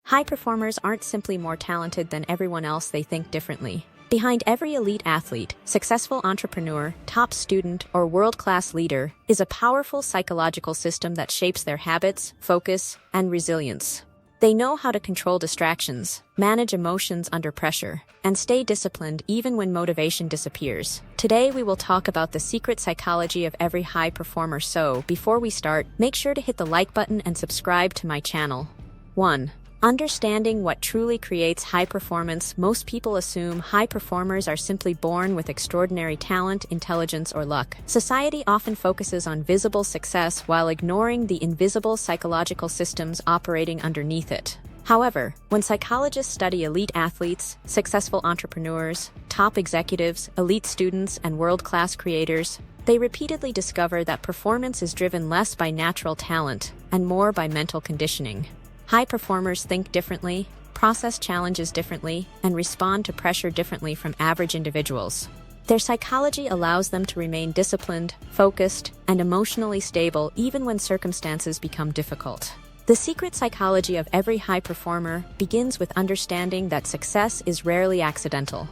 High performers aren't simply more talented than everyone else, they think differently. Behind every elite athlete, successful entrepreneur, top student, or world-class leader is a powerful psychological system that shapes their habits, focus, and resilience. They know how to control distractions, manage emotions under pressure, and stay disciplined even when motivation disappears. Today we will talk about the secret psychology of every high performer, so before we start, make sure to hit the like button and subscribe to my channel. 1. Understanding what truly creates high performance. Most people assume high performers are simply born with extraordinary talent, intelligence, or luck. Society often focuses on visible success while ignoring the invisible psychological systems operating underneath it. However, when psychologists study elite athletes, successful entrepreneurs, top executives, elite students, and world-class creators, they repeatedly discover that performance is driven less by natural talent and more by mental conditioning. High performers think differently, process challenges differently, and respond to pressure differently from average individuals. Their psychology allows them to remain disciplined, focused, and emotionally stable even when circumstances become difficult. The secret psychology of every high performer begins with understanding that success is rarely accidental.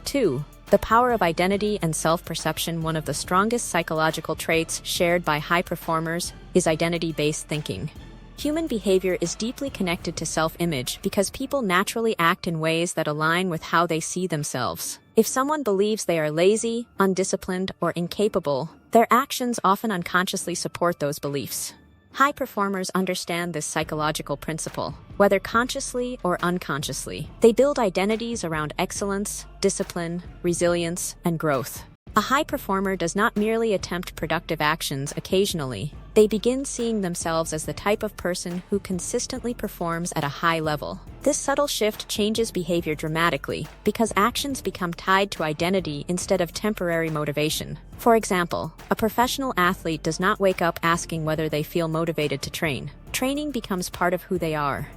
2. The power of identity and self-perception. One of the strongest psychological traits shared by high performers is identity-based thinking. Human behavior is deeply connected to self-image because people naturally act in ways that align with how they see themselves. If someone believes they are lazy, undisciplined, or incapable, their actions often unconsciously support those beliefs. High performers understand this psychological principle, whether consciously or unconsciously. They build identities around excellence, discipline, resilience, and growth. A high performer does not merely attempt productive actions occasionally. They begin seeing themselves as the type of person who consistently performs at a high level. This subtle shift changes behavior dramatically because actions become tied to identity instead of temporary motivation. For example, a professional athlete does not wake up asking whether they feel motivated to train. Training becomes part of who they are.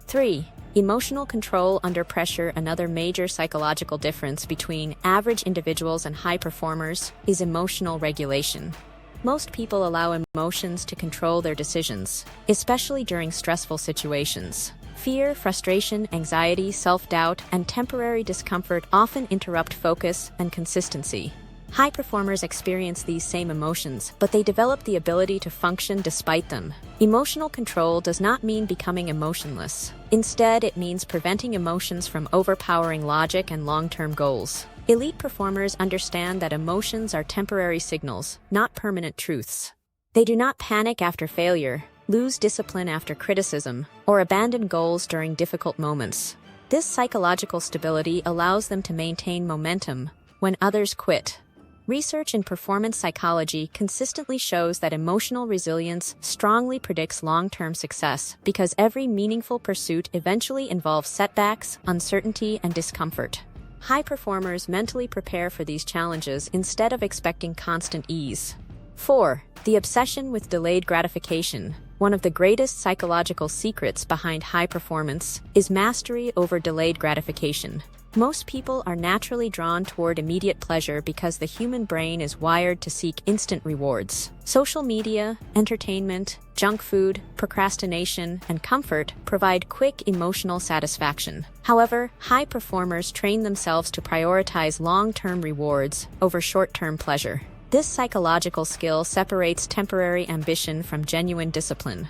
3. Emotional control under pressure. Another major psychological difference between average individuals and high performers is emotional regulation. Most people allow emotions to control their decisions, especially during stressful situations. Fear, frustration, anxiety, self-doubt, and temporary discomfort often interrupt focus and consistency. High performers experience these same emotions, but they develop the ability to function despite them. Emotional control does not mean becoming emotionless. Instead, it means preventing emotions from overpowering logic and long-term goals. Elite performers understand that emotions are temporary signals, not permanent truths. They do not panic after failure, lose discipline after criticism, or abandon goals during difficult moments. This psychological stability allows them to maintain momentum when others quit. Research in performance psychology consistently shows that emotional resilience strongly predicts long-term success because every meaningful pursuit eventually involves setbacks, uncertainty, and discomfort. High performers mentally prepare for these challenges instead of expecting constant ease. 4. The obsession with delayed gratification. One of the greatest psychological secrets behind high performance is mastery over delayed gratification. Most people are naturally drawn toward immediate pleasure because the human brain is wired to seek instant rewards. Social media, entertainment, junk food, procrastination, and comfort provide quick emotional satisfaction. However, high performers train themselves to prioritize long-term rewards over short-term pleasure. This psychological skill separates temporary ambition from genuine discipline.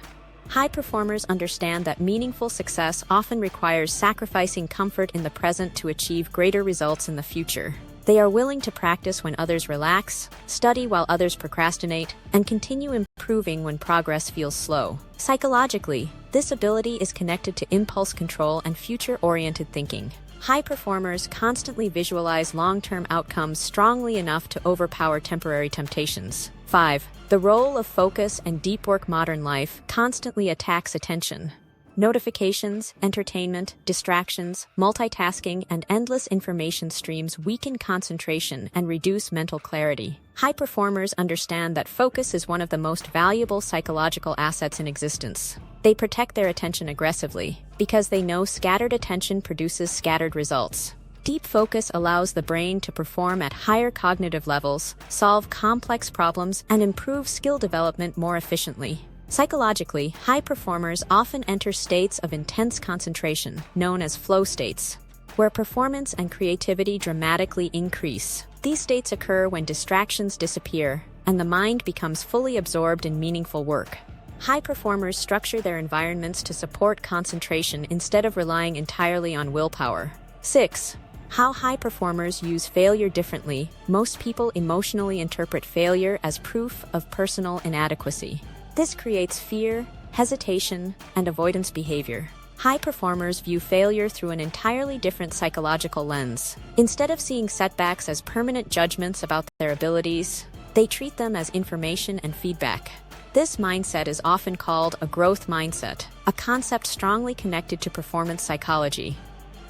High performers understand that meaningful success often requires sacrificing comfort in the present to achieve greater results in the future. They are willing to practice when others relax, study while others procrastinate, and continue improving when progress feels slow. Psychologically, this ability is connected to impulse control and future-oriented thinking. High performers constantly visualize long-term outcomes strongly enough to overpower temporary temptations. 5. The role of focus and deep work. Modern life constantly attacks attention. Notifications, entertainment, distractions, multitasking, and endless information streams weaken concentration and reduce mental clarity. High performers understand that focus is one of the most valuable psychological assets in existence. They protect their attention aggressively because they know scattered attention produces scattered results. Deep focus allows the brain to perform at higher cognitive levels, solve complex problems, and improve skill development more efficiently. Psychologically, high performers often enter states of intense concentration, known as flow states, where performance and creativity dramatically increase. These states occur when distractions disappear and the mind becomes fully absorbed in meaningful work. High performers structure their environments to support concentration instead of relying entirely on willpower. 6. How high performers use failure differently. Most people emotionally interpret failure as proof of personal inadequacy. This creates fear, hesitation, and avoidance behavior. High performers view failure through an entirely different psychological lens. Instead of seeing setbacks as permanent judgments about their abilities, they treat them as information and feedback. This mindset is often called a growth mindset, a concept strongly connected to performance psychology.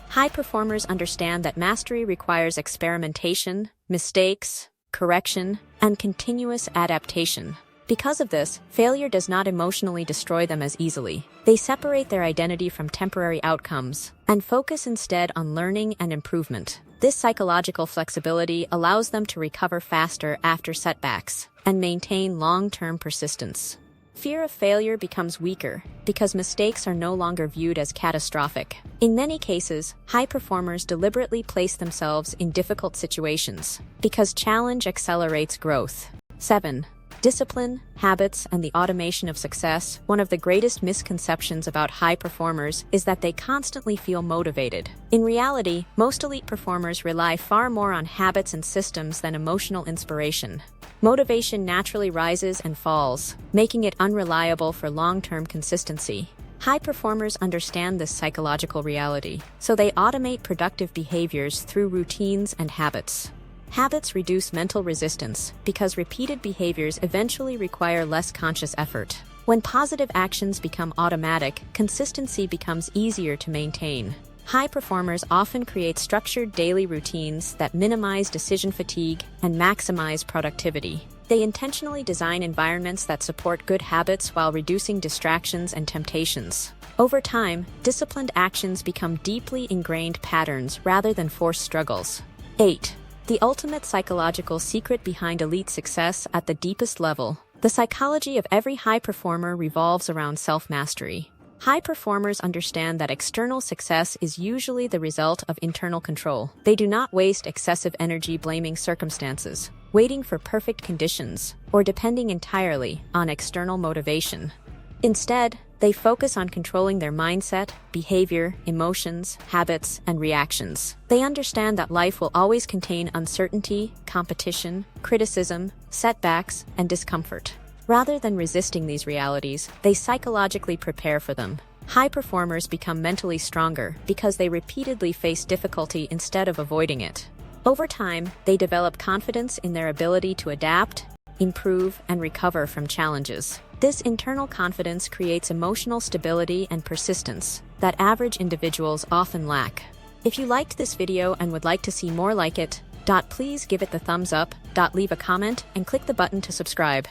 High performers understand that mastery requires experimentation, mistakes, correction, and continuous adaptation. Because of this, failure does not emotionally destroy them as easily. They separate their identity from temporary outcomes and focus instead on learning and improvement. This psychological flexibility allows them to recover faster after setbacks and maintain long-term persistence. Fear of failure becomes weaker because mistakes are no longer viewed as catastrophic. In many cases, high performers deliberately place themselves in difficult situations because challenge accelerates growth. 7. Discipline, habits, and the automation of success. One of the greatest misconceptions about high performers is that they constantly feel motivated. In reality, most elite performers rely far more on habits and systems than emotional inspiration. Motivation naturally rises and falls, making it unreliable for long-term consistency. High performers understand this psychological reality, so they automate productive behaviors through routines and habits. Habits reduce mental resistance because repeated behaviors eventually require less conscious effort. When positive actions become automatic, consistency becomes easier to maintain. High performers often create structured daily routines that minimize decision fatigue and maximize productivity. They intentionally design environments that support good habits while reducing distractions and temptations. Over time, disciplined actions become deeply ingrained patterns rather than forced struggles. 8. The ultimate psychological secret behind elite success at the deepest level. The psychology of every high performer revolves around self-mastery. High performers understand that external success is usually the result of internal control. They do not waste excessive energy blaming circumstances, waiting for perfect conditions, or depending entirely on external motivation. Instead, they focus on controlling their mindset, behavior, emotions, habits, and reactions. They understand that life will always contain uncertainty, competition, criticism, setbacks, and discomfort. Rather than resisting these realities, they psychologically prepare for them. High performers become mentally stronger because they repeatedly face difficulty instead of avoiding it. Over time, they develop confidence in their ability to adapt, improve, and recover from challenges. This internal confidence creates emotional stability and persistence that average individuals often lack. If you liked this video and would like to see more like it, please give it the thumbs up, leave a comment, and click the button to subscribe.